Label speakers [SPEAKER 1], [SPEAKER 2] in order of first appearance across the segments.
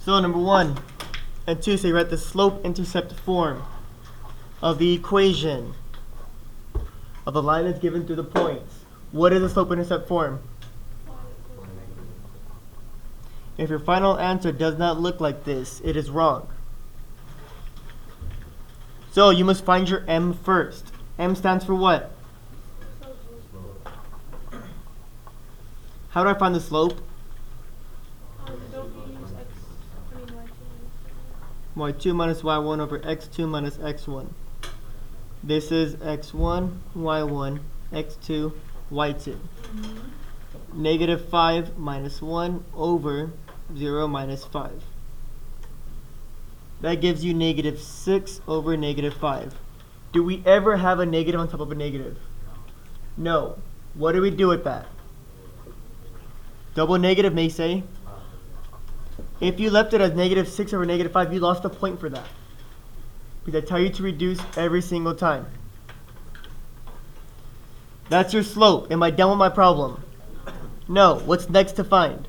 [SPEAKER 1] So number 1 and 2 say write the slope-intercept form of the equation of the line that's given through the points. What is the slope-intercept form? If your final answer does not look like this, it is wrong. So you must find your m first. M stands for what? How do I find the slope? y2 minus y1 over x2 minus x1. This is x1, y1, x2, y2. Negative 5 minus 1 over 0 minus 5. That gives you negative 6 over negative 5. Do we ever have a negative on top of a negative? No. What do we do with that? Double negative may say. If you left it as negative 6 over negative 5, you lost a point for that. Because I tell you to reduce every single time. That's your slope. Am I done with my problem? No. What's next to find?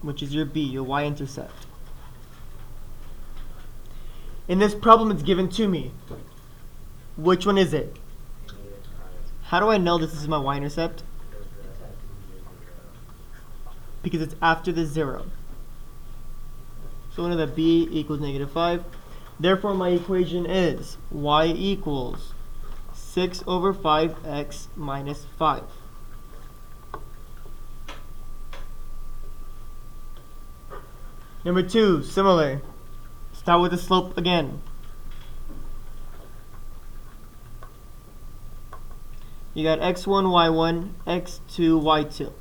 [SPEAKER 1] Which is your b, your y-intercept. In this problem, it's given to me. Which one is it? How do I know this is my y-intercept? Because it's after the 0. So we know that b equals negative 5. Therefore, my equation is y equals 6 over 5x minus 5. Number 2, similar. Start with the slope again. You got x1, y1, x2, y2.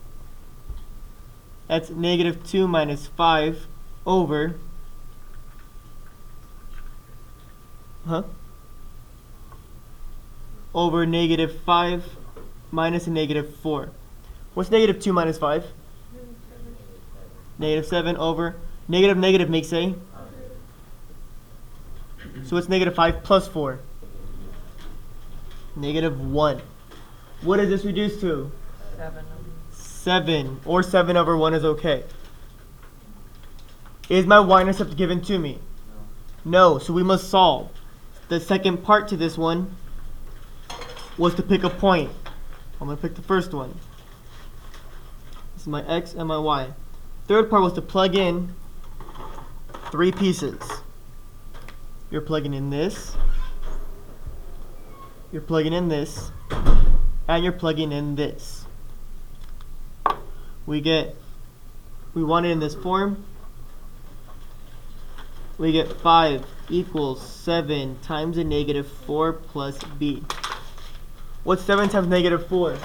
[SPEAKER 1] That's negative 2 minus 5 over over negative 5 minus a negative 4. What's negative 2 minus 5? Negative 7 over negative negative makes a. So it's negative 5 plus 4. Negative 1. What does this reduce to? 7, or 7 over 1 is okay. Is my y-intercept given to me? No, so we must solve. The second part to this one was to pick a point. I'm going to pick the first one. This is my x and my y. Third part was to plug in 3 pieces. You're plugging in this, you're plugging in this, and you're plugging in this. We want it in this form. We get 5 equals 7 times a negative 4 plus b. What's 7 times negative 4?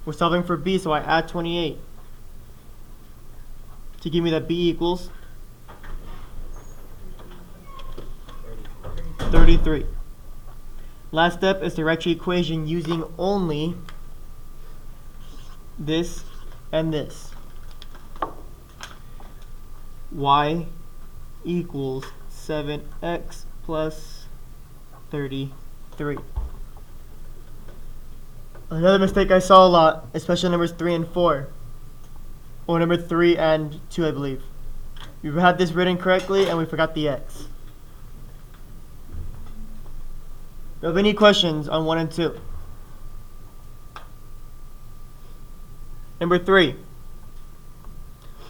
[SPEAKER 1] We're solving for b, so I add 28 to give me that b equals 33. Last step is to write your equation using only this and this. Y equals 7x plus 33. Another mistake I saw a lot, especially numbers 3 and 4. Or number 3 and 2, I believe. We had this written correctly and we forgot the x. Do you have any questions on 1 and 2? Number 3.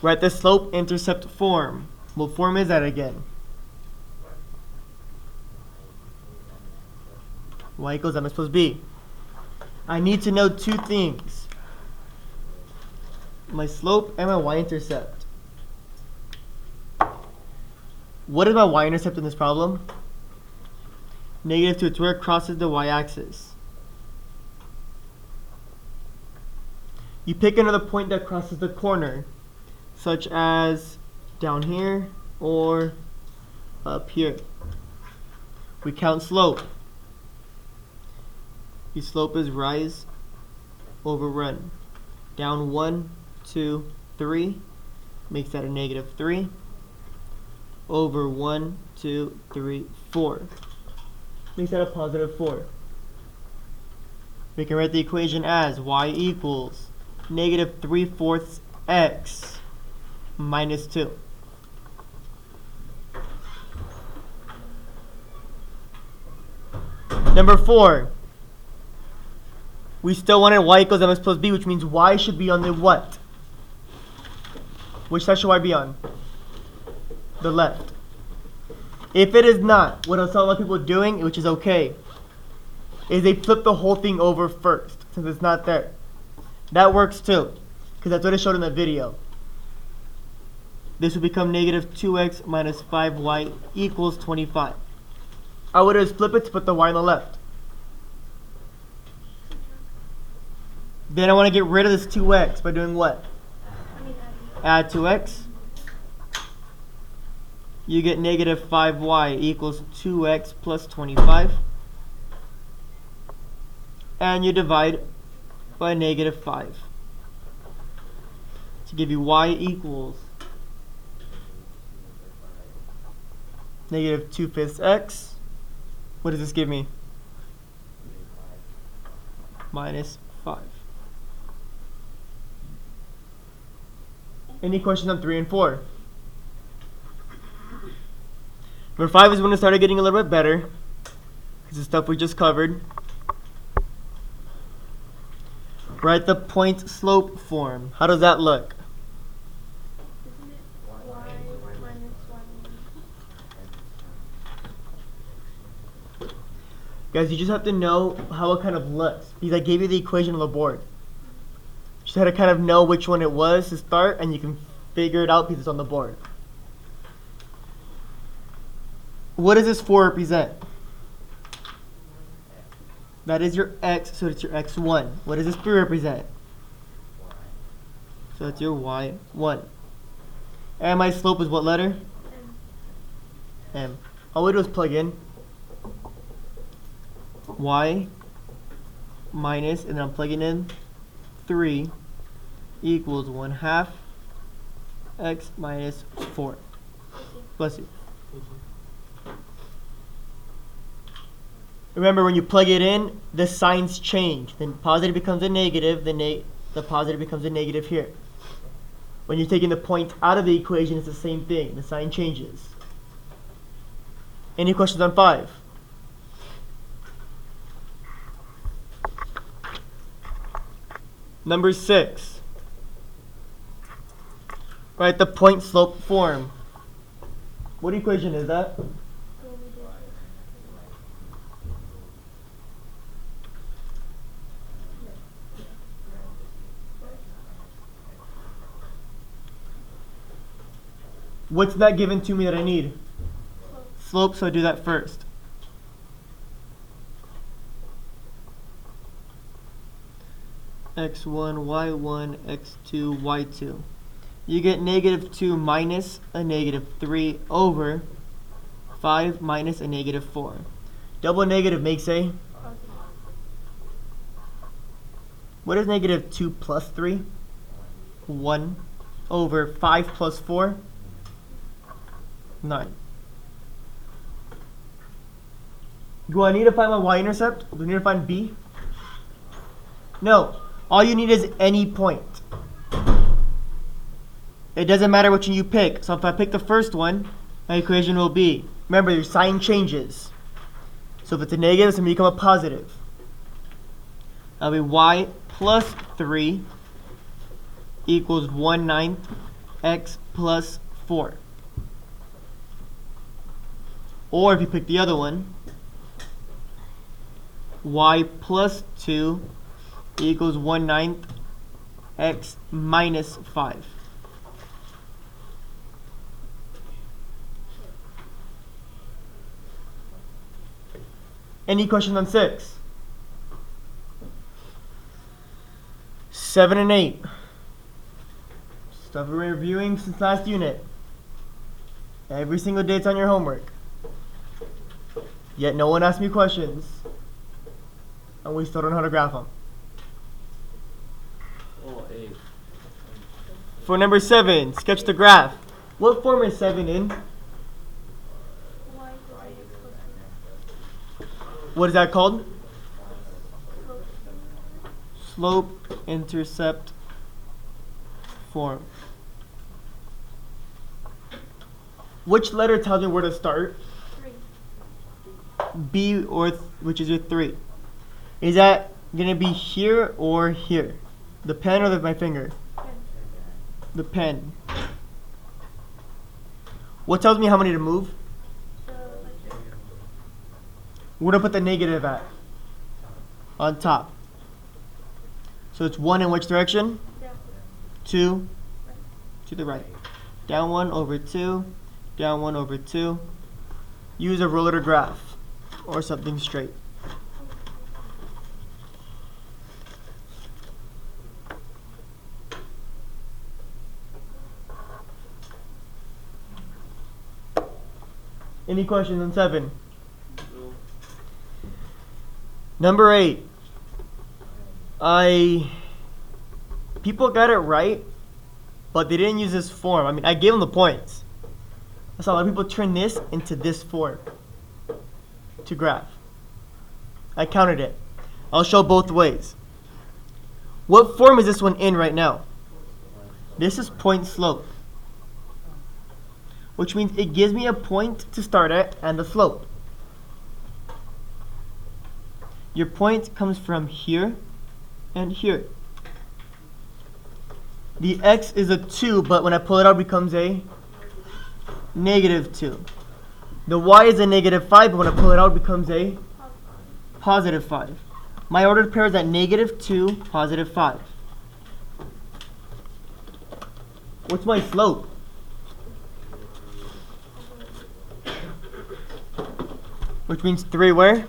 [SPEAKER 1] Write the slope-intercept form. What form is that again? Y equals mx plus b. I need to know 2 things. My slope and my y-intercept. What is my y-intercept in this problem? Negative 2, it's where it crosses the y-axis. You pick another point that crosses the corner, such as down here or up here. We count slope. The slope is rise over run. Down 1, 2, 3 makes that a negative 3. Over 1, 2, 3, 4 makes that a positive 4. We can write the equation as y equals negative 3/4 x minus 2. Number 4. We still wanted y equals mx plus b, which means y should be on the what? Which side should y be on? The left. If it is not, what I saw a lot of people doing, which is okay, is they flip the whole thing over first, since it's not there. That works too, because that's what it showed in the video. This would become negative 2x minus 5y equals 25. I would just flip it to put the y on the left. Then I want to get rid of this 2x by doing what? Add 2x. You get negative 5y equals 2x plus 25. And you divide by negative 5 to give you y equals negative 2/5 x. What does this give me? Minus 5. Any questions on 3 and 4? Number 5 is when it started getting a little bit better. This is stuff we just covered. Write the point slope form. How does that look?
[SPEAKER 2] Isn't it y minus y?
[SPEAKER 1] Guys, you just have to know how it kind of looks, because I gave you the equation on the board. You just had to kind of know which one it was to start, and you can figure it out because it's on the board. What does this 4 represent? That is your x, so it's your x1. What does this 3 represent? So that's your y1. And my slope is what letter? M. All we do is plug in y minus, and then I'm plugging in 3 equals 1/2 x minus 4. Bless you. Remember, when you plug it in, the signs change. Then positive becomes a negative, the positive becomes a negative here. When you're taking the point out of the equation, it's the same thing. The sign changes. Any questions on 5? Number 6. Write the point slope form. What equation is that? What's that given to me that I need? Slope, so I do that first. x1, y1, x2, y2. You get negative 2 minus a negative 3 over 5 minus a negative 4. Double negative makes a? What is negative 2 plus 3? 1 over 5 plus 4? 9. Do I need to find my y-intercept? Do I need to find b? No. All you need is any point. It doesn't matter which one you pick. So if I pick the first one, my equation will be, remember, your sign changes. So if it's a negative, it's going to become a positive. That'll be y plus 3 equals 1/9 x plus 4. Or if you pick the other one, y plus 2 equals 1/9 x minus 5. Any questions on 6? 7 and 8. Stuff we're reviewing since last unit. Every single day it's on your homework. Yet no one asked me questions. And we still don't know how to graph them. For number 7, sketch the graph. What form is 7 in? What is that called? Slope intercept form. Which letter tells me where to start?
[SPEAKER 2] 3.
[SPEAKER 1] B or which is your 3? Is that gonna be here or here? The pen or my finger?
[SPEAKER 2] Pen.
[SPEAKER 1] The pen. What tells me how many to move?
[SPEAKER 2] The ledger.
[SPEAKER 1] Where to put the negative at? On top. So it's 1 in which direction?
[SPEAKER 2] Down.
[SPEAKER 1] 2
[SPEAKER 2] Right.
[SPEAKER 1] to the right. Down 1 over 2. Down 1 over 2. Use a ruler to graph or something straight. Any questions on 7? Number 8. People got it right, but they didn't use this form. I mean, I gave them the points. I saw a lot of people turn this into this form to graph. I counted it. I'll show both ways. What form is this one in right now? This is point slope, which means it gives me a point to start at and the slope. Your point comes from here and here. The x is a 2, but when I pull it out, it becomes a -2. The y is a -5, but when I pull it out, it becomes a +5. My ordered pair is at -2, +5. What's my slope? Which means 3 where?
[SPEAKER 2] Down.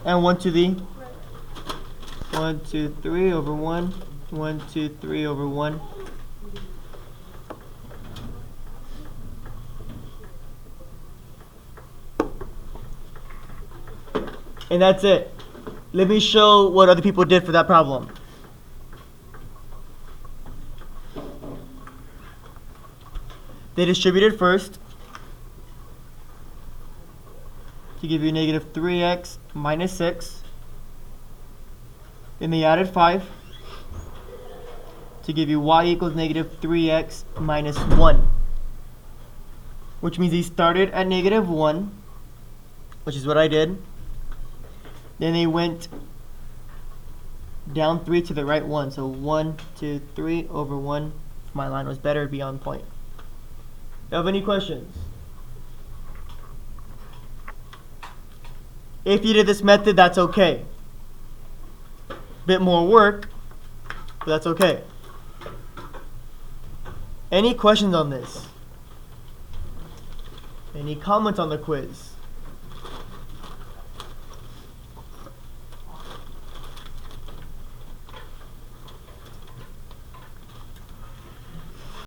[SPEAKER 1] And 1 to the?
[SPEAKER 2] Right.
[SPEAKER 1] 1, 2, 3 over 1. 1, 2, 3 over 1. And that's it. Let me show what other people did for that problem. They distributed first to give you -3x minus 6. Then they added 5 to give you y equals -3x minus 1. Which means he started at -1, which is what I did. Then they went down 3 to the right 1. So 1, 2, 3 over 1. If my line was better, it'd be on point. Do you have any questions? If you did this method, that's okay. Bit more work, but that's okay. Any questions on this? Any comments on the quiz?